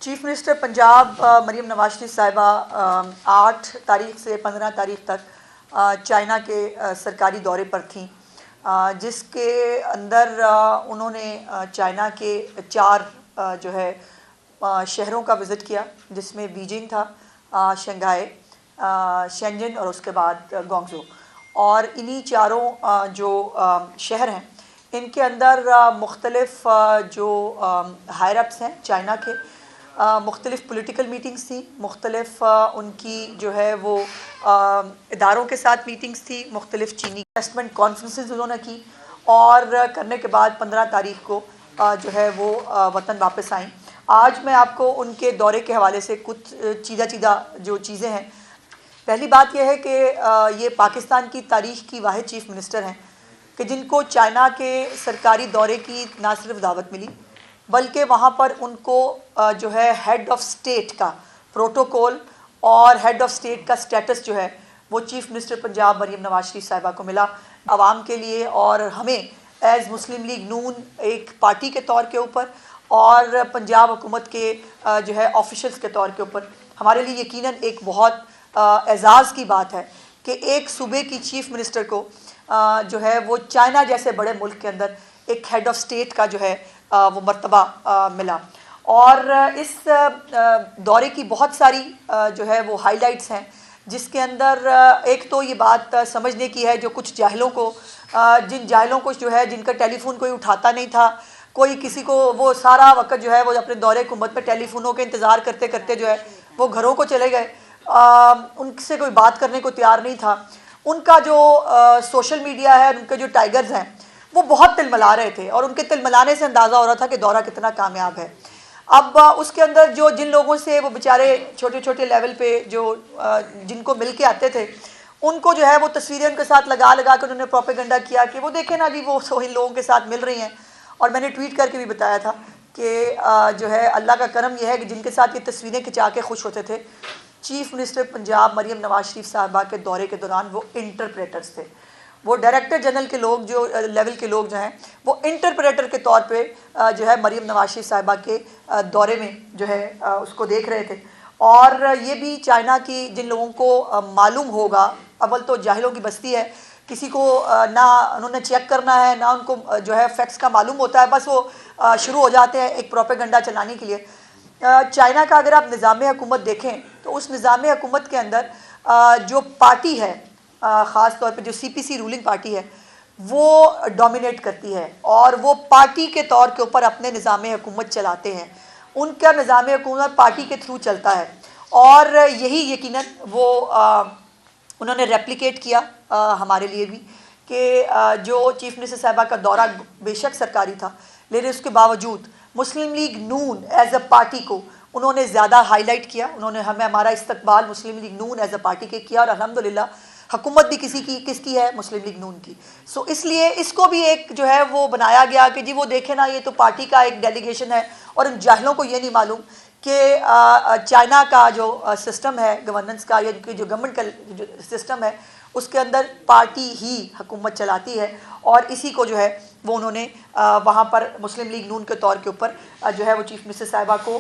Chief minister Punjab Maryam Nawaz Sharif साहिबा 8 तारीख से 15 तारीख तक चाइना के सरकारी दौरे पर थीं, जिसके अंदर उन्होंने चाइना के 4 जो है शहरों का विज़िट किया, जिसमें बीजिंग था, शंघाई, शेंजन और उसके बाद ग्वांगझू। और इन्हीं चारों जो शहर हैं, इनके अंदर मुख्तलिफ जो हायर अप्स हैं चाइना के, मुख्तलिफ पॉलिटिकल मीटिंग्स थी, मुख्तलिफ उनकी जो है वो इदारों के साथ मीटिंग्स थी, मुख्तलिफ चीनी इन्वेस्टमेंट कॉन्फ्रेंसेस उन्होंने की, और करने के बाद 15 तारीख को जो है वो वतन वापस आईं। आज मैं आपको उनके दौरे के हवाले से कुछ चीज़ा जो चीज़ें हैं। पहली बात यह है कि ये पाकिस्तान की तारीख़ की वाहिद चीफ़ मिनिस्टर हैं कि जिनको चाइना के सरकारी दौरे की ना सिर्फ दावत मिली, बल्कि वहाँ पर उनको जो है हेड ऑफ़ स्टेट का प्रोटोकॉल और हेड ऑफ़ स्टेट का स्टेटस जो है वो चीफ़ मिनिस्टर पंजाब मरीम नवाज शरीफ साहिबा को मिला। आवाम के लिए और हमें एज़ मुस्लिम लीग नून एक पार्टी के तौर के ऊपर और पंजाब हुकूमत के जो है ऑफिशल्स के तौर के ऊपर हमारे लिए यकीनन एक बहुत एज़ाज़ की बात है कि एक सूबे की चीफ़ मिनिस्टर को जो है वो चाइना जैसे बड़े मुल्क के अंदर एक हेड ऑफ़ स्टेट का जो है वो मर्तबा मिला। और इस दौरे की बहुत सारी जो है वो हाइलाइट्स हैं, जिसके अंदर एक तो ये बात समझने की है जो कुछ जाहिलों को, जिन जाहिलों को जो है जिनका टेलीफोन कोई उठाता नहीं था, कोई किसी को, वो सारा वक्त जो है वो अपने दौरे हुकूमत पर टेलीफोनों के इंतज़ार करते करते जो है वो घरों को चले गए, उनसे कोई बात करने को तैयार नहीं था। उनका जो सोशल मीडिया है, उनके जो टाइगर्स हैं वो बहुत तिलमिला रहे थे और उनके तिलमिलाने से अंदाज़ा हो रहा था कि दौरा कितना कामयाब है। अब उसके अंदर जो जिन लोगों से वो बेचारे छोटे छोटे लेवल पे जो जिनको मिल के आते थे, उनको जो है वो तस्वीरें उनके साथ लगा कर उन्होंने प्रोपेगेंडा किया कि वो देखें ना जी, वो इन लोगों के साथ मिल रही हैं। और मैंने ट्वीट करके भी बताया था कि जो है अल्लाह का करम यह है कि जिनके साथ ये तस्वीरें खिंचा के खुश होते थे, चीफ़ मिनिस्टर पंजाब मरीम नवाज शरीफ साहिबा के दौरे के दौरान वो इंटरप्रेटर्स थे। वो डायरेक्टर जनरल के लोग, जो लेवल के लोग जो हैं, वो इंटरप्रेटर के तौर पे जो है मरीम नवाज शरीफ साहिबा के दौरे में जो है उसको देख रहे थे। और ये भी चाइना की जिन लोगों को मालूम होगा, अव्वल तो जाहिलों की बस्ती है, किसी को ना उन्होंने चेक करना है, ना उनको जो है फैक्ट्स का मालूम होता है, बस वो शुरू हो जाते हैं एक प्रोपेगेंडा चलाने के लिए। चाइना का अगर आप निज़ाम हुकूमत देखें तो उस निज़ाम हुकूमत के अंदर जो पार्टी है, ख़ास तौर पे जो CPC रूलिंग पार्टी है, वो डोमिनेट करती है और वो पार्टी के तौर के ऊपर अपने निज़ाम हुकूमत चलाते हैं। उनका निज़ाम हुकूमत पार्टी के थ्रू चलता है और यही यकीनन वो उन्होंने रेप्लिकेट किया हमारे लिए भी कि जो चीफ़ मिनिस्टर साहिबा का दौरा बेशक सरकारी था, लेकिन उसके बावजूद Muslim League Noon as a party को उन्होंने ज़्यादा हाईलाइट किया। उन्होंने हमारा इस्तकबाल Muslim League Noon as a party के किया और अल्हम्दुलिल्लाह हुकूमत भी किसकी है, मुस्लिम लीग नून की। सो इसलिए इसको भी एक जो है वो बनाया गया कि जी वो देखे ना, ये तो पार्टी का एक डेलीगेशन है। और उन जाहिलों को ये नहीं मालूम कि चाइना का जो सिस्टम है गवर्नेंस का, या जो गवर्नमेंट का जो सिस्टम है, उसके अंदर पार्टी ही हुकूमत चलाती है। और इसी को जो है वो उन्होंने वहाँ पर मुस्लिम लीग नून के तौर के ऊपर जो है वो चीफ़ मिनिस्टर साहिबा को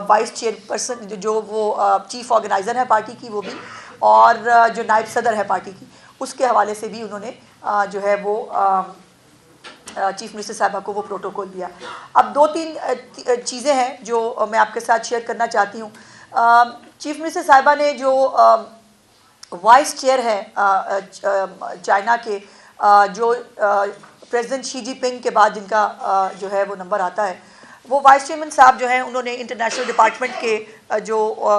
वाइस चेयरपर्सन, जो वो चीफ़ ऑर्गेनाइज़र है पार्टी की, वो भी, और जो नायब सदर है पार्टी की, उसके हवाले से भी उन्होंने जो है वो चीफ़ मिनिस्टर साहिबा को वो प्रोटोकॉल दिया। अब 2-3 चीज़ें हैं जो मैं आपके साथ शेयर करना चाहती हूँ। चीफ़ मिनिस्टर साहिबा ने जो वाइस चेयर है चाइना के, जो प्रेसिडेंट शी जिनपिंग के बाद जिनका जो है वो नंबर आता है, वो वाइस चेयरमैन साहब जो हैं, उन्होंने इंटरनेशनल डिपार्टमेंट के जो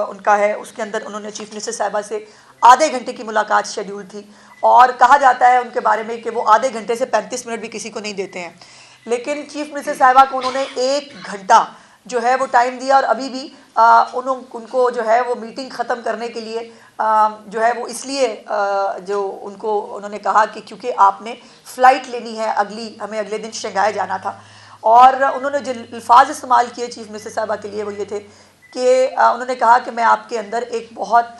उनका है उसके अंदर उन्होंने चीफ़ मिनिस्टर साहिबा से आधे घंटे की मुलाकात शेड्यूल थी। और कहा जाता है उनके बारे में कि वो आधे घंटे से 35 मिनट भी किसी को नहीं देते हैं, लेकिन चीफ़ मिनिस्टर साहिबा को उन्होंने 1 घंटा जो है वो टाइम दिया। और अभी भी उनको जो है वो मीटिंग ख़त्म करने के लिए जो है वो इसलिए जो उनको उन्होंने कहा कि क्योंकि आपने फ़्लाइट लेनी है, हमें अगले दिन शंघाई जाना था। और उन्होंने जो अल्फाज इस्तेमाल किए चीफ़ मिनिस्टर साहिबा के लिए वो ये थे कि उन्होंने कहा कि मैं आपके अंदर एक बहुत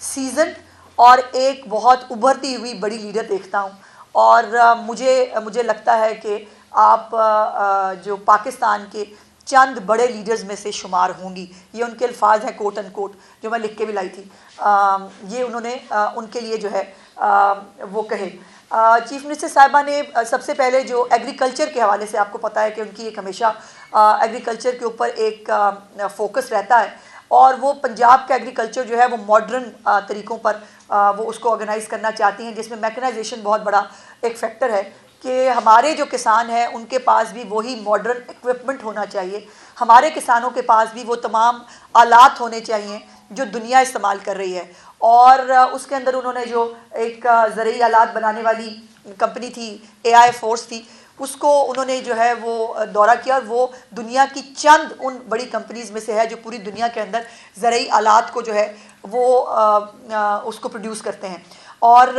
सीज़न और एक बहुत उभरती हुई बड़ी लीडर देखता हूँ। और मुझे लगता है कि आप जो पाकिस्तान के चंद बड़े लीडर्स में से शुमार होंगी। ये उनके अल्फाज हैं कोट एंड कोट, जो मैं लिख के भी लाई थी। ये उन्होंने उनके लिए जो है वो कहे। चीफ मिनिस्टर साहिबा ने सबसे पहले जो एग्रीकल्चर के हवाले से, आपको पता है कि उनकी एक हमेशा एग्रीकल्चर के ऊपर एक फोकस रहता है, और वो पंजाब का एग्रीकल्चर जो है वो मॉडर्न तरीक़ों पर वो उसको ऑर्गेनाइज़ करना चाहती हैं, जिसमें मैकेनाइजेशन बहुत बड़ा एक फैक्टर है कि हमारे जो किसान हैं उनके पास भी वही मॉडर्न इक्विपमेंट होना चाहिए, हमारे किसानों के पास भी वो तमाम आलात होने चाहिए जो दुनिया इस्तेमाल कर रही है। और उसके अंदर उन्होंने जो एक ज़रूरी आलात बनाने वाली कंपनी थी, AI फोर्स थी, उसको उन्होंने जो है वो दौरा किया, और वो दुनिया की चंद उन बड़ी कंपनीज़ में से है जो पूरी दुनिया के अंदर ज़रूरी आलात को जो है वो उसको प्रोड्यूस करते हैं। और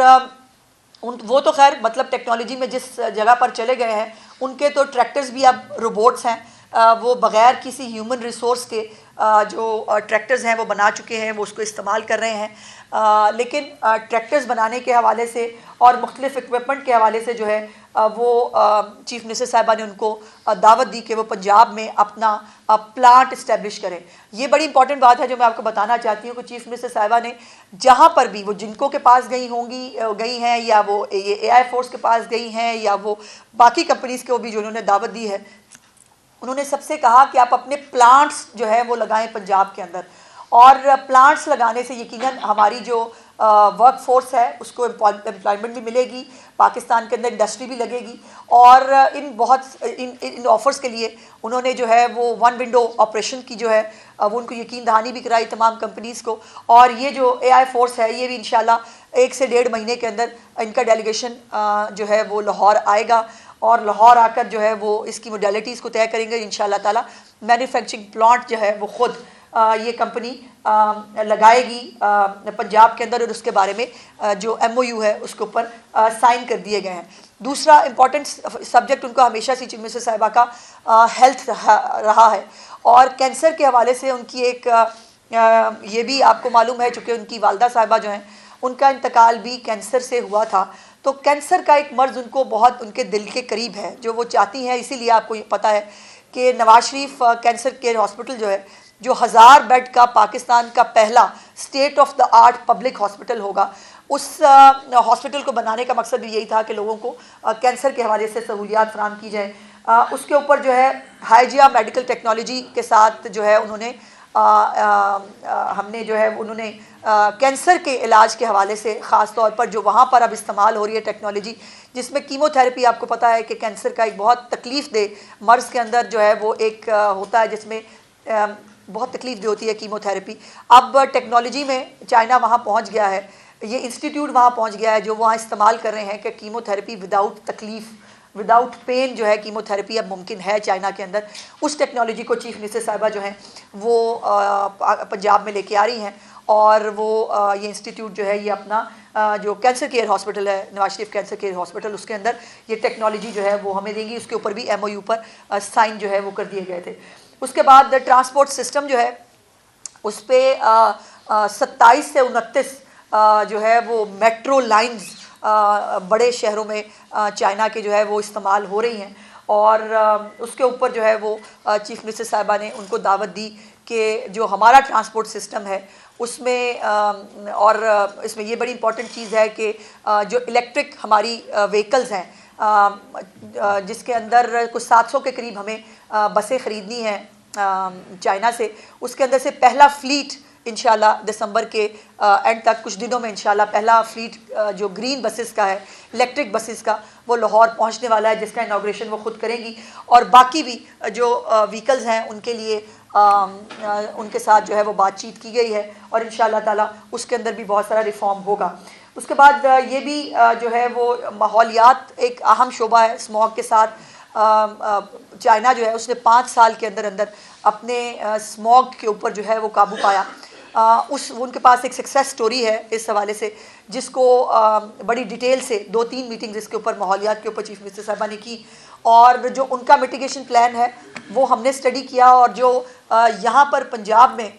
वो तो खैर मतलब टेक्नोलॉजी में जिस जगह पर चले गए हैं, उनके तो ट्रैक्टर्स भी अब रोबोट्स हैं, वो बग़ैर किसी ह्यूमन रिसोर्स के जो ट्रैक्टर्स हैं वो बना चुके हैं, वो उसको इस्तेमाल कर रहे हैं। लेकिन ट्रैक्टर्स बनाने के हवाले से और मुख्तलिफ इक्विपमेंट के हवाले से जो है वो चीफ मिनिस्टर साहिबा ने उनको दावत दी कि वो पंजाब में अपना प्लांट इस्टेब्लिश करें। ये बड़ी इंपॉर्टेंट बात है जो मैं आपको बताना चाहती हूँ कि चीफ मिनिस्टर साहिबा ने जहाँ पर भी वो जिनको के पास गई हैं, या वो ये AI फोर्स के पास गई हैं, या वो बाकी कंपनीज़ को भी जो उन्होंने दावत दी है, उन्होंने सबसे कहा कि आप अपने प्लांट्स जो है वो लगाएं पंजाब के अंदर। और प्लांट्स लगाने से यकीनन हमारी जो वर्क फोर्स है उसको एम्प्लॉयमेंट भी मिलेगी, पाकिस्तान के अंदर इंडस्ट्री भी लगेगी। और इन ऑफ़र्स के लिए उन्होंने जो है वो वन विंडो ऑपरेशन की जो है वो उनको यकीन दहानी भी कराई तमाम कंपनीज़ को। और ये जो AI फोर्स है ये भी इंशाल्लाह 1 से 1.5 महीने के अंदर इनका डेलीगेशन जो है वो लाहौर आएगा, और लाहौर आकर जो है वो इसकी मोडेलिटीज़ को तय करेंगे। इंशाल्लाह ताला मैन्युफैक्चरिंग प्लांट जो है वो ख़ुद ये कंपनी लगाएगी पंजाब के अंदर, और उसके बारे में जो MOU है उसके ऊपर साइन कर दिए गए हैं। दूसरा इम्पॉर्टेंट सब्जेक्ट उनका हमेशा से चीफ मिनिस्टर साहिबा का हेल्थ रहा है, और कैंसर के हवाले से उनकी एक ये भी आपको मालूम है, चूँकि उनकी वालदा साहिबा जो हैं उनका इंतकाल भी कैंसर से हुआ था, तो कैंसर का एक मर्ज़ उनको बहुत उनके दिल के करीब है, जो वो चाहती हैं। इसीलिए आपको ये पता है कि Nawaz Sharif cancer care hospital जो है, जो 1000 बेड का पाकिस्तान का पहला state of the art public hospital होगा, उस हॉस्पिटल को बनाने का मकसद भी यही था कि लोगों को कैंसर के हवाले से सहूलियात फराहम की जाए। उसके ऊपर जो है हाइजिया मेडिकल टेक्नोलॉजी के साथ जो है उन्होंने हमने जो है उन्होंने कैंसर के इलाज के हवाले से ख़ास तौर पर जो वहाँ पर अब इस्तेमाल हो रही है टेक्नोलॉजी, जिसमें कीमोथेरेपी, आपको पता है कि कैंसर का एक बहुत तकलीफ़ दे मर्ज़ के अंदर जो है वो एक होता है जिसमें बहुत तकलीफ दी होती है कीमोथेरेपी। अब टेक्नोलॉजी में चाइना वहाँ पहुँच गया है, ये इंस्टीट्यूट वहाँ पहुँच गया है जो वहाँ इस्तेमाल कर रहे हैं कि कीमोथेरेपी विदाउट तकलीफ़, विदाउट पेन जो है कीमोथेरेपी अब मुमकिन है चाइना के अंदर। उस टेक्नोलॉजी को चीफ मिनिस्टर साहिबा जो हैं वो पंजाब में लेके आ रही हैं, और वो ये इंस्टीट्यूट जो है ये अपना जो कैंसर केयर हॉस्पिटल है, Nawaz Sharif cancer care hospital, उसके अंदर ये टेक्नोलॉजी जो है वो हमें देंगी। उसके ऊपर भी MOU पर साइन जो है वो कर दिए गए थे। उसके बाद ट्रांसपोर्ट सिस्टम जो है उस पर 27 से 29 जो है वो मेट्रो लाइंस बड़े शहरों में चाइना के जो है वो इस्तेमाल हो रही हैं, और उसके ऊपर जो है वो चीफ मिनिस्टर साहिबा ने उनको दावत दी कि जो हमारा ट्रांसपोर्ट सिस्टम है उसमें और इसमें ये बड़ी इंपॉर्टेंट चीज़ है कि जो इलेक्ट्रिक हमारी व्हीकल्स हैं, जिसके अंदर कुछ 700 के करीब हमें बसें ख़रीदनी हैं चाइना से, उसके अंदर से पहला फ़्लीट इंशाल्लाह दिसंबर के एंड तक, कुछ दिनों में इंशाल्लाह पहला फ़्लीट जो ग्रीन बसेस का है, इलेक्ट्रिक बसेस का, वो लाहौर पहुंचने वाला है, जिसका इनाग्रेशन वो ख़ुद करेंगी। और बाकी भी जो व्हीकल्स हैं उनके लिए उनके साथ जो है वो बातचीत की गई है, और इंशाल्लाह ताला उसके अंदर भी बहुत सारा रिफॉर्म होगा। उसके बाद ये भी जो है वो माहौलियात एक अहम शोबा है। स्मॉग के साथ चाइना जो है उसने 5 साल के अंदर अंदर अपने स्मॉग के ऊपर जो है वो काबू पाया। उनके पास एक सक्सेस स्टोरी है इस हवाले से, जिसको बड़ी डिटेल से 2-3 मीटिंग्स इसके ऊपर माहौलियात के ऊपर चीफ मिनिस्टर साहिबा ने की, और जो उनका मिटिगेशन प्लान है वो हमने स्टडी किया, और जो यहाँ पर पंजाब में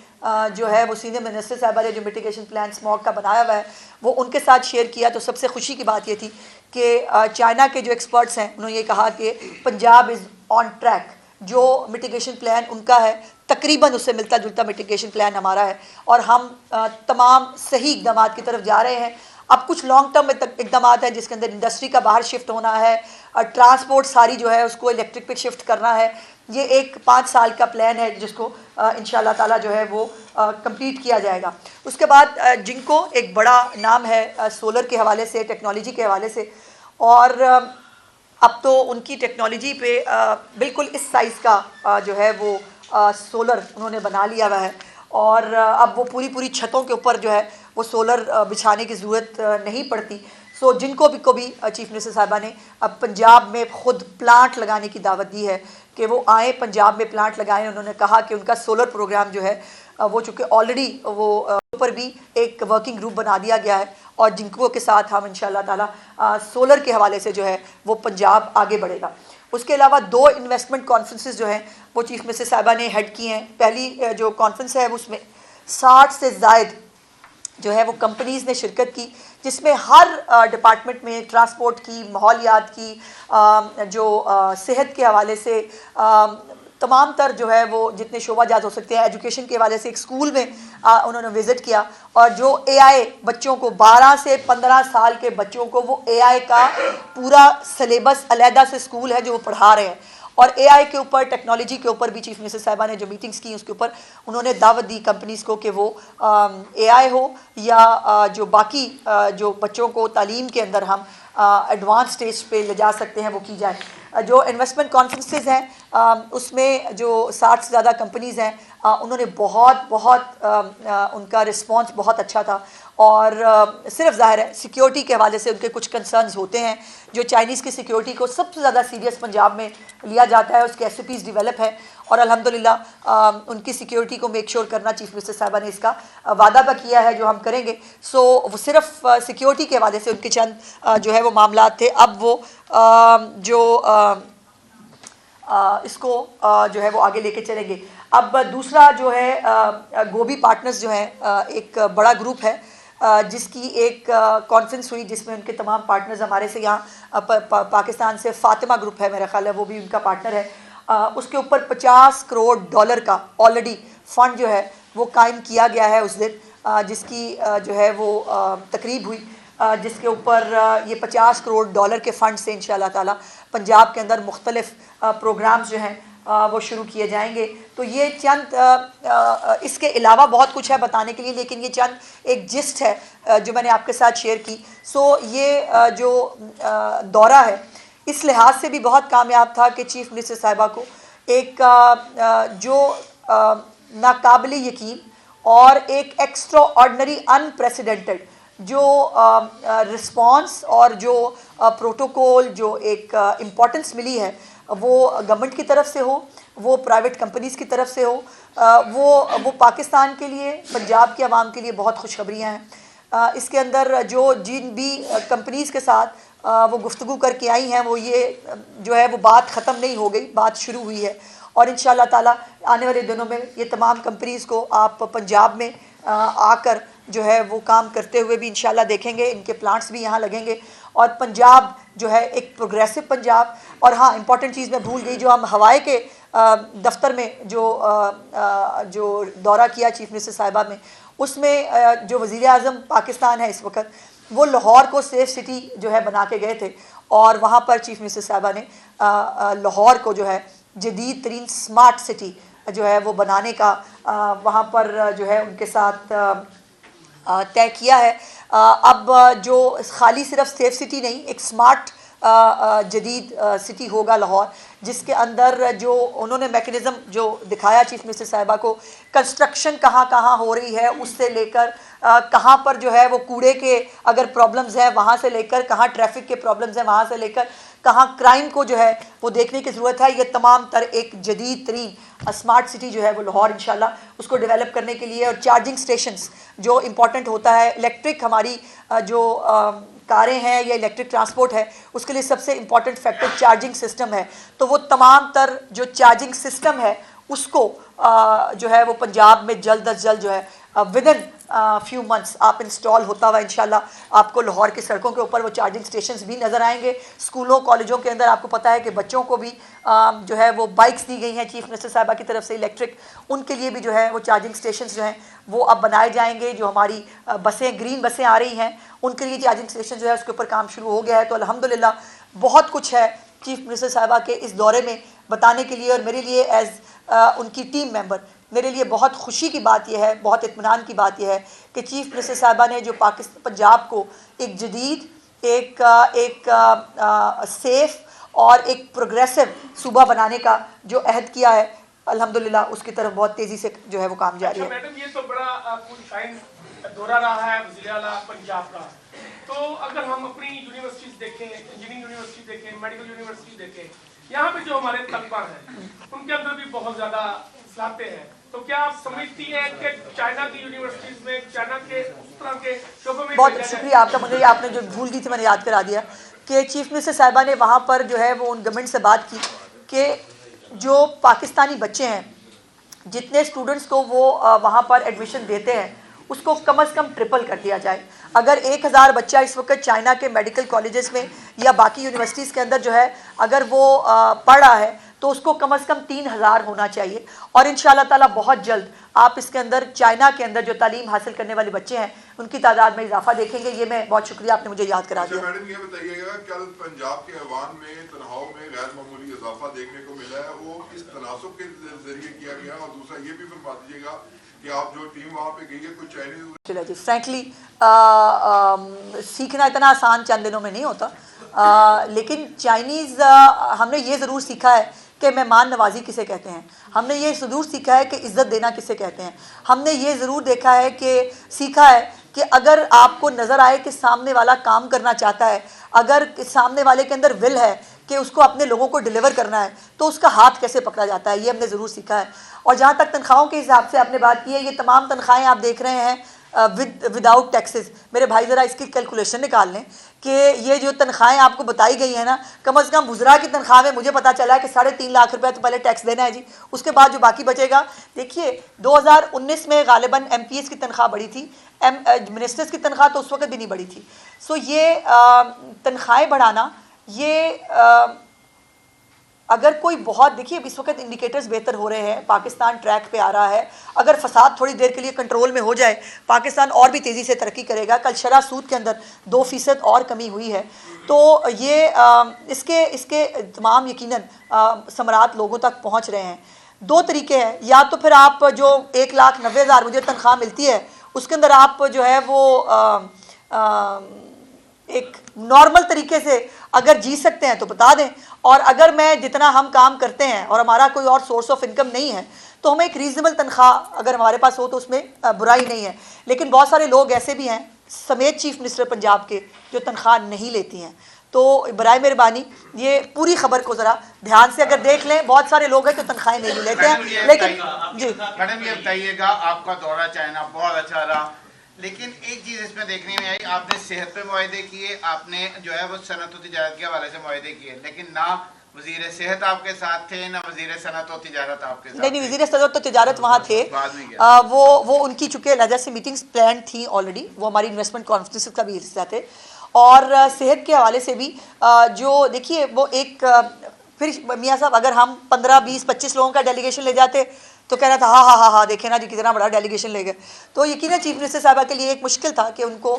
जो है वो सीनियर मिनिस्टर साहिबा ने जो मिटिगेशन प्लान स्मॉग का बनाया हुआ है वो उनके साथ शेयर किया। तो सबसे खुशी की बात ये थी कि चाइना के जो एक्सपर्ट्स हैं उन्होंने ये कहा कि पंजाब इज़ ऑन ट्रैक जो मिटिगेशन प्लान उनका है तकरीबन उससे मिलता जुलता मिटिगेशन प्लान हमारा है, और हम तमाम सही इकदाम की तरफ जा रहे हैं। अब कुछ लॉन्ग टर्म इकदाम है जिसके अंदर इंडस्ट्री का बाहर शिफ्ट होना है, ट्रांसपोर्ट सारी जो है उसको इलेक्ट्रिक पे शिफ्ट करना है। ये एक 5 साल का प्लान है जिसको इंशाल्लाह ताला जो है वो कंप्लीट किया जाएगा। उसके बाद जिनको एक बड़ा नाम है सोलर के हवाले से, टेक्नोलॉजी के हवाले से, और अब तो उनकी टेक्नोलॉजी पे बिल्कुल इस साइज़ का जो है वो सोलर उन्होंने बना लिया हुआ है, और अब वो पूरी छतों के ऊपर जो है वो सोलर बिछाने की ज़रूरत नहीं पड़ती। सो जिनको भी चीफ मिनिस्टर साहिबा ने अब पंजाब में ख़ुद प्लांट लगाने की दावत दी है कि वो आए पंजाब में प्लांट लगाएं। उन्होंने कहा कि उनका सोलर प्रोग्राम जो है वो चूँकि ऑलरेडी वो ऊपर भी एक वर्किंग ग्रुप बना दिया गया है, और जिनको के साथ हम इंशाल्लाह ताला सोलर के हवाले से जो है वो पंजाब आगे बढ़ेगा। उसके अलावा 2 इन्वेस्टमेंट कॉन्फ्रेंसेस जो हैं वो चीफ मिनिस्टर साहिबा ने हेड की हैं। पहली जो कॉन्फ्रेंस है उसमें 60 से ज़ायद जो है वो कंपनीज़ ने शिरकत की, जिसमें हर डिपार्टमेंट में ट्रांसपोर्ट की, माहौलियात की, जो सेहत के हवाले से तमाम तर जो है वो जितने शोबाजात हो सकते हैं, एजुकेशन के हवाले से एक स्कूल में उन्होंने विज़िट किया, और जो AI बच्चों को 12 से 15 साल के बच्चों को वो AI का पूरा सिलेबस अलहदा से स्कूल है जो वो पढ़ा रहे हैं, और AI के ऊपर, टेक्नोलॉजी के ऊपर भी चीफ मिनिस्टर साहिबा ने जो मीटिंग्स की उसके ऊपर उन्होंने दावत दी कंपनीज़ को कि वो AI हो या जो बाकी जो बच्चों को तालीम के अंदर हम एडवांस स्टेज पे ले जा सकते हैं वो की जाए। जो इन्वेस्टमेंट कॉन्फ्रेंसेस हैं उसमें जो 60 से ज़्यादा कंपनीज़ हैं उन्होंने बहुत उनका रिस्पांस बहुत अच्छा था, और सिर्फ ज़ाहिर है सिक्योरिटी के हवाले से उनके कुछ कंसर्न्स होते हैं। जो चाइनीज़ की सिक्योरिटी को सबसे ज़्यादा सीरियस पंजाब में लिया जाता है, उसके SOPs डेवलप है, और अल्हम्दुलिल्लाह उनकी सिक्योरिटी को मेक श्योर करना चीफ मिनिस्टर साहिबा ने इसका वादा भी किया है जो हम करेंगे। सो वो सिर्फ सिक्योरिटी के हवाले से उनके चंद जो है वो मामला थे। अब वो जो इसको जो है वो आगे लेके चलेंगे। अब दूसरा जो है गोभी पार्टनर्स जो है एक बड़ा ग्रुप है जिसकी एक कॉन्फ्रेंस हुई जिसमें उनके तमाम पार्टनर्स हमारे से यहाँ पाकिस्तान से फातिमा ग्रुप है, मेरा ख्याल है वो भी उनका पार्टनर है। उसके ऊपर $50 करोड़ का ऑलरेडी फ़ंड जो है वो कायम किया गया है उस दिन, जिसकी जो है वो तकरीब हुई, जिसके ऊपर ये $50 करोड़ के फ़ंड से इंशाअल्लाह ताला पंजाब के अंदर मुख्तलिफ प्रोग्राम्स जो हैं वो शुरू किए जाएंगे। तो ये चंद इसके अलावा बहुत कुछ है बताने के लिए, लेकिन ये चंद एक जिस्ट है जो मैंने आपके साथ शेयर की। सो ये जो दौरा है इस लिहाज से भी बहुत कामयाब था कि चीफ मिनिस्टर साहिबा को एक जो नाकाबिल यकीन और एक एक्स्ट्रा ऑर्डनरी अनप्रेसिडेंटेड जो रिस्पांस और जो प्रोटोकॉल जो एक इम्पोर्टेंस मिली है वो गवर्नमेंट की तरफ से हो, वो प्राइवेट कंपनीज़ की तरफ से हो, वो पाकिस्तान के लिए, पंजाब की आवाम के लिए बहुत खुशखबरियाँ हैं। इसके अंदर जो जिन भी कंपनीज़ के साथ वो गुफ्तगू करके आई हैं वो ये जो है वो बात ख़त्म नहीं हो गई, बात शुरू हुई है, और इंशाअल्लाह ताला आने वाले दिनों में ये तमाम कंपनीज़ को आप पंजाब में आकर जो है वो काम करते हुए भी इंशाल्लाह देखेंगे। इनके प्लांट्स भी यहाँ लगेंगे, और पंजाब जो है एक प्रोग्रेसिव पंजाब। और हाँ, इंपॉर्टेंट चीज़ मैं भूल गई, जो हम हवाई के दफ्तर में जो दौरा किया चीफ मिनिस्टर साहिबा में, उसमें जो वज़ीर आज़म पाकिस्तान है इस वक्त, वो लाहौर को सेफ़ सिटी जो है बना के गए थे, और वहाँ पर चीफ मिनिस्टर साहिबा ने लाहौर को जो है जदीद तरीन स्मार्ट सिटी जो है वो बनाने का वहाँ पर जो है उनके साथ तय किया है। अब जो खाली सिर्फ सेफ सिटी नहीं, एक स्मार्ट जदीद सिटी होगा लाहौर, जिसके अंदर जो उन्होंने मैकेनिज़्म जो दिखाया चीफ मिनिस्टर साहिबा को, कंस्ट्रक्शन कहाँ कहाँ हो रही है उससे लेकर कहाँ पर जो है वो कूड़े के अगर प्रॉब्लम्स हैं वहाँ से लेकर कहाँ ट्रैफिक के प्रॉब्लम्स हैं वहाँ से लेकर कहाँ क्राइम को जो है वो देखने की ज़रूरत है, ये तमाम तर एक जदीद तरीन स्मार्ट सिटी जो है वो लाहौर इंशाल्लाह उसको डेवलप करने के लिए। और चार्जिंग स्टेशंस जो इम्पॉर्टेंट होता है, इलेक्ट्रिक हमारी जो कारें हैं या इलेक्ट्रिक ट्रांसपोर्ट है उसके लिए सबसे इम्पॉर्टेंट फैक्टर चार्जिंग सिस्टम है। तो वो तमाम तर जो चार्जिंग सिस्टम है उसको जो है वो पंजाब में जल्द अज जल्द जो है विदिन फ्यू मंथ्स आप इंस्टॉल होता हुआ इंशाल्लाह आपको लाहौर की सड़कों के ऊपर वो चार्जिंग स्टेशंस भी नज़र आएंगे। स्कूलों कॉलेजों के अंदर आपको पता है कि बच्चों को भी जो है वो बाइक्स दी गई हैं चीफ मिनिस्टर साहिबा की तरफ से इलेक्ट्रिक, उनके लिए भी जो है वो चार्जिंग स्टेशंस जो हैं वो अब बनाए जाएंगे। जो हमारी बसें ग्रीन बसें आ रही हैं उनके लिए चार्जिंग स्टेशन जो है उसके ऊपर काम शुरू हो गया है। तो अल्हम्दुलिल्लाह बहुत कुछ है चीफ मिनिस्टर साहिबा के इस दौरे में बताने के लिए, और मेरे लिए एज़ उनकी टीम मेंबर मेरे लिए बहुत खुशी की बात यह है, बहुत इत्मीनान की बात यह है कि चीफ मिनिस्टर साहिबा ने जो पाकिस्तान पंजाब को एक जदीद, एक सेफ़ और एक प्रोग्रेसिव सूबा बनाने का जो अहद किया है, अल्हम्दुलिल्लाह उसकी तरफ बहुत तेज़ी से जो है वो काम जारी है। मैडम ये तो बड़ा दौरा रहा है वज़ीर आला पंजाब का, तो अगर हम अपनी यूनिवर्सिटीज देखें, इंजीनियरिंग यूनिवर्सिटी देखें, मेडिकल यूनिवर्सिटी देखें, यहाँ पे जो हमारे तलबा हैं उनके अंदर भी बहुत ज़्यादा सलाहते हैं, तो क्या आप समझती हैं कि चाइना की यूनिवर्सिटीज में चाइना के उस तरह के शोबों में? बहुत शुक्रिया आपका, मगर आपने जो भूल गई थी मैंने याद करा दिया कि चीफ मिनिस्टर साहिबा ने वहाँ पर जो है वो उन गवर्नमेंट से बात की कि जो पाकिस्तानी बच्चे हैं जितने स्टूडेंट्स को वो वहाँ पर एडमिशन देते हैं उसको कम से कम ट्रिपल कर दिया जाए। अगर 1000 बच्चा इस वक्त चाइना के मेडिकल कॉलेजेस में या बाकी यूनिवर्सिटीज़ के अंदर जो है अगर वो पढ़ रहा है तो उसको कम से कम 3000 होना चाहिए, और इंशाअल्लाह ताला बहुत जल्द आप इसके अंदर चाइना के अंदर जो तालीम हासिल करने वाले बच्चे हैं उनकी तादाद में इजाफा देखेंगे। ये मैं बहुत शुक्रिया, आपने मुझे याद करा दिया। मैडम ये बताइएगा, कल पंजाब के अवान में तनाव में गैर मामूली इजाफा देखने को मिला है, वो किस तनासुब के जरिए किया गया, और दूसरा ये भी फरमा दीजिएगा कि आप जो टीम वहाँ पे गई है कुछ चाइनीज? जी फ्रैंकली सीखना इतना आसान चंद दिनों में नहीं होता, लेकिन चाइनीज़ हमने ये ज़रूर सीखा है कि मेहमान नवाजी किसे कहते हैं, हमने ये ज़रूर सीखा है कि इज़्ज़त देना किसे कहते हैं, हमने ये ज़रूर देखा है कि सीखा है कि अगर आपको नज़र आए कि सामने वाला काम करना चाहता है, अगर सामने वाले के अंदर विल है कि उसको अपने लोगों को डिलीवर करना है तो उसका हाथ कैसे पकड़ा जाता है, ये हमने ज़रूर सीखा है। और जहाँ तक तनख्वाहों के हिसाब से आपने बात की है, ये तमाम तनख्वाहें आप देख रहे हैं विदाउट टैक्सेस। मेरे भाई ज़रा इसकी कैलकुलेशन निकाल लें कि ये जो तनख्वाहें आपको बताई गई हैं ना, कम से कम बुज़रा की तनख्वाह में मुझे पता चला है कि 3.5 लाख रुपये तो पहले टैक्स देना है जी, उसके बाद जो बाकी बचेगा। देखिए 2019 में गालिबन MPs की तनख्वाह बढ़ी थी, मिनिस्टर्स की तनख्वाह तो उस वक्त भी नहीं बढ़ी थी। सो ये तनख्वाहें बढ़ाना, ये अगर कोई बहुत, देखिए इस वक्त इंडिकेटर्स बेहतर हो रहे हैं, पाकिस्तान ट्रैक पे आ रहा है, अगर फसाद थोड़ी देर के लिए कंट्रोल में हो जाए पाकिस्तान और भी तेज़ी से तरक्की करेगा। कल शरह सूद के अंदर 2% और कमी हुई है, तो ये इसके तमाम यकीनन समरात लोगों तक पहुंच रहे हैं। 2 तरीके हैं, या तो फिर आप जो 1,90,000 मुझे तनख्वाह मिलती है उसके अंदर आप जो है वो एक नॉर्मल तरीके से अगर जी सकते हैं तो बता दें, और अगर मैं जितना हम काम करते हैं और हमारा कोई और सोर्स ऑफ इनकम नहीं है तो हमें एक रीज़नेबल तनख्वाह अगर हमारे पास हो तो उसमें बुराई नहीं है। लेकिन बहुत सारे लोग ऐसे भी हैं समेत चीफ मिनिस्टर पंजाब के जो तनख्वाह नहीं लेती हैं, तो बराए मेहरबानी ये पूरी खबर को ज़रा ध्यान से अगर देख लें, बहुत सारे लोग हैं जो तनख्वाहें नहीं लेते हैं। लेकिन जी मैडम ये बताइएगा, आपका दौरा चाइना बहुत अच्छा रहा, लेकिन एक चीज़ इसमें देखने में आई, आपने सेहत पे मुआहदे किए, आपने जो है वो सनत और तिजारत के हवाले से मुआहदे किए, लेकिन ना वज़ीर सेहत आपके साथ थे ना वज़ीर सनत और तिजारत आपके साथ। नहीं, वज़ीर सनत और तिजारत वहाँ थे, वो उनकी चूँकि अलग से मीटिंग्स प्लान थी ऑलरेडी, वो हमारी इन्वेस्टमेंट कॉन्फ्रेंस का भी हिस्सा थे। और सेहत के हवाले से भी जो देखिए वो एक फिर मियाँ साहब अगर हम 15, 20, 25 लोगों का डेलीगेशन ले जाते तो कह रहा था हाँ देखे ना जी कितना बड़ा डेलीगेशन ले गए, तो यकीनन चीफ मिनिस्टर साहिबा के लिए एक मुश्किल था कि उनको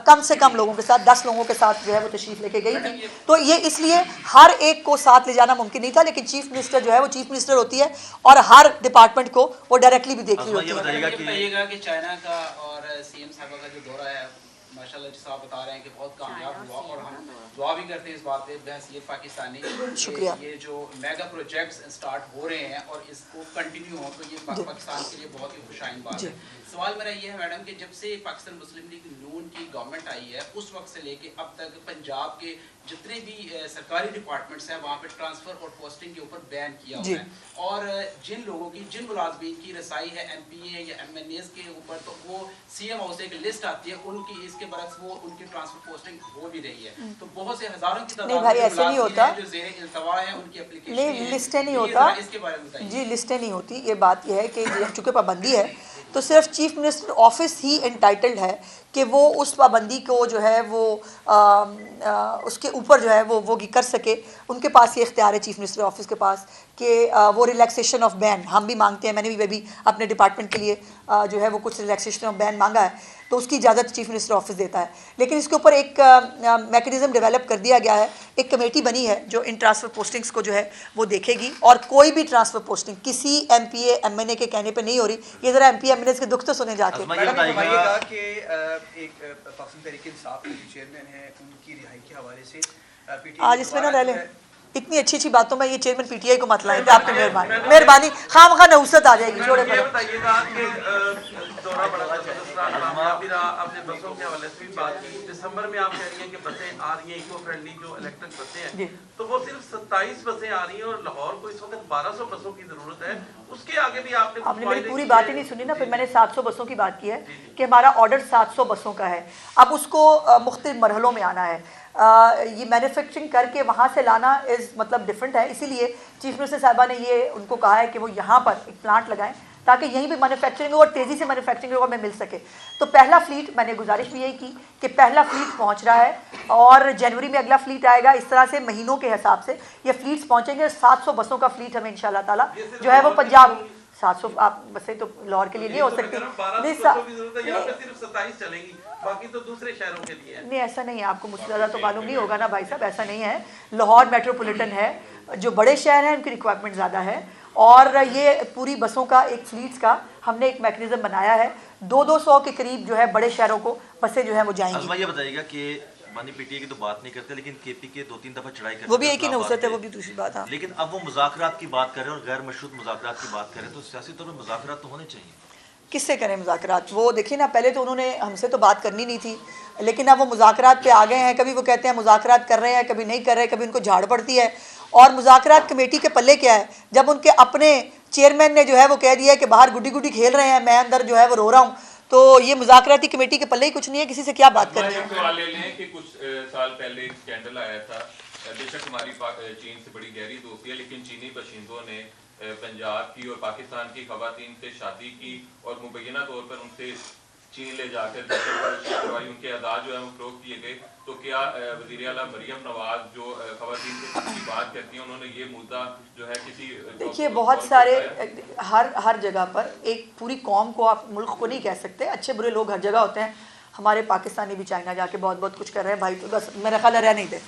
कम से कम लोगों के साथ 10 लोगों के साथ जो है वो तशरीफ़ लेके गई थी, तो ये इसलिए हर एक को साथ ले जाना मुमकिन नहीं था। लेकिन चीफ मिनिस्टर जो है वो चीफ मिनिस्टर होती है और हर डिपार्टमेंट को वो डायरेक्टली भी देख रही होती है। कि चाइना का और CM साहिबा का जो दौरा है माशाल्लाह जिस आप बता रहे हैं कि बहुत कामयाब हुआ, और हम दुआ भी करते हैं इस बात पे बहसीत पाकिस्तानी, शुक्रिया, ये जो मेगा प्रोजेक्ट्स स्टार्ट हो रहे हैं और इसको कंटिन्यू हो तो ये पाकिस्तान के लिए बहुत ही खुशाइन बात है। सवाल मेरा ये है मैडम कि जब से पाकिस्तान मुस्लिम लीग नून की गवर्नमेंट आई है उस वक्त से लेके अब तक पंजाब के जितने भी सरकारी डिपार्टमेंट्स हैं वहाँ पे ट्रांसफर और पोस्टिंग के ऊपर बैन किया हुआ है, और जिन लोगों की जिन मुलाजमीन की रसाई है MPA या MNAs के ऊपर तो वो CM हाउस एक लिस्ट आती है उनकी, इसके बरक्स वो उनकी ट्रांसफर पोस्टिंग हो भी रही है, तो बहुत से हज़ारों की तादाद में ऐसे नहीं होता जो ज़ेरे इल्तवा है उनकी एप्लीकेशन नहीं, लिस्टें नहीं होता इसके बारे में बताइए। जी लिस्टें नहीं होती, ये बात यह है कि चूँकि पाबंदी है तो सिर्फ चीफ मिनिस्टर ऑफिस ही एंटाइटल्ड है कि वो उस पाबंदी को जो है वो उसके ऊपर जो है वो कर सके। उनके पास ये इख्तियार है चीफ मिनिस्टर ऑफिस के पास कि वो रिलैक्सेशन ऑफ बैन हम भी मांगते हैं, मैंने भी अपने डिपार्टमेंट के लिए जो है वो कुछ रिलैक्सेशन ऑफ बैन मांगा है, तो उसकी इजाज़त चीफ मिनिस्टर ऑफिस देता है। लेकिन इसके ऊपर एक मैकेनिज़्म डेवलप कर दिया गया है, एक कमेटी बनी है जो इन ट्रांसफ़र पोस्टिंग्स को जो है वो देखेगी, और कोई भी ट्रांसफ़र पोस्टिंग किसी MPA MNA के कहने पे नहीं हो रही। ये ज़रा MPA MNA के दुख तो सुने जाके। आज इसमें ना रह लें, इतनी अच्छी अच्छी बातों में ये चेयरमैन PTI को मत लाएं, आपकी मेहरबानी खामखा नहुसत आ जाएगी। छोड़े आपने बसों के हवाले से भी बात की, दिसंबर में आप कह रही हैं कि बसें आ रही हैं इको फ्रेंडली जो इलेक्ट्रिक बसें हैं, तो वो सिर्फ 27 बसें आ रही हैं और लाहौर को इस वक्त 1200 बसों की जरूरत है। उसके आगे भी आपने मेरी पूरी बात ही नहीं सुनी ना। फिर मैंने 700 बसों की बात की है कि हमारा ऑर्डर 700 बसों का है। अब उसको मुख्तलिफ मरहलों में आना है, ये मैन्युफैक्चरिंग करके वहाँ से लाना इज़ मतलब डिफरेंट है। इसीलिए चीफ मिनिस्टर साहिबा ने ये उनको कहा है कि वो यहाँ पर एक प्लांट लगाएं ताकि यहीं भी मैन्युफैक्चरिंग हो और तेज़ी से मैन्युफैक्चरिंग हो और हमें मिल सके। तो पहला फ्लीट, मैंने गुजारिश भी यही की कि पहला फ्लीट पहुँच रहा है और जनवरी में अगला फ्लीट आएगा। इस तरह से महीनों के हिसाब से ये फ्लीट्स पहुँचेंगे। 700 बसों का फ्लीट हमें इंशाल्लाह ताला जो है वो पंजाब 700 आप बसें तो लाहौर के लिए नहीं हो सकती। नहीं ऐसा नहीं है, आपको मुझसे ज़्यादा तो मालूम नहीं होगा ना भाई साहब, ऐसा नहीं है। लाहौर मेट्रोपॉलिटन है, जो बड़े शहर हैं उनकी रिक्वायरमेंट ज़्यादा है, और ये पूरी बसों का एक फ्लीट्स का हमने एक मैकेनिज्म बनाया है। 200 के करीब जो है बड़े शहरों को बसें जो है वो जाएंगी। ये बताइएगा कि मानी PTI की तो बात नहीं करते, लेकिन KP के 2-3 दफा चढ़ाई करते, वो भी एक ही नौसत है, वो भी दूसरी बात है। लेकिन अब वो मुज़ाकरात की बात कर रहे हैं और गैर मशरूत मुज़ाकरात की बात करें, तो सियासी तौर पर मुज़ाकरात तो होने चाहिए। किससे करें मुज़ाकरात? वो देखिए ना, पहले तो उन्होंने हमसे तो बात करनी नहीं थी, लेकिन अब वो मुज़ाकरात पे आ गए हैं। कभी वो कहते हैं मुज़ाकरात कर रहे हैं, कभी नहीं कर रहे, कभी उनको झाड़ पड़ती है। और मुज़ाकरात कमेटी के पल्ले क्या है, जब उनके अपने चेयरमैन ने जो है वो कह दिया है कि बाहर गुड्डी गुड्डी खेल रहे हैं, मैं अंदर जो है वो रो रहा हूँ, तो ये मुज़ाकराती कमेटी के पल्ले ही कुछ नहीं है। किसी से क्या बात करनी है? ले लें कि कुछ साल पहले एक स्कैंडल आया था, बेशक हमारी चीन से बड़ी गहरी दोस्ती है, लेकिन चीनी बाशिंदों ने पंजाब की और पाकिस्तान की खवातीन से शादी की और मुबैना तौर पर उनसे चीन ले जाकर करवाई, उनके अदाद जो है वो फरोख्त किए गए। तो क्या वज़ीर आला मरियम नवाज जो खवातीन की बात करती हैं, उन्होंने ये मुद्दा जो है किसी, देखिए बहुत सारे हर जगह पर एक पूरी कौम को आप मुल्क को नहीं कह सकते, अच्छे बुरे लोग हर जगह होते हैं। हमारे पाकिस्तानी भी चाइना जाके बहुत बहुत कुछ कर रहे हैं भाई, तो बस मेरा ख्याल है रह नहीं दे।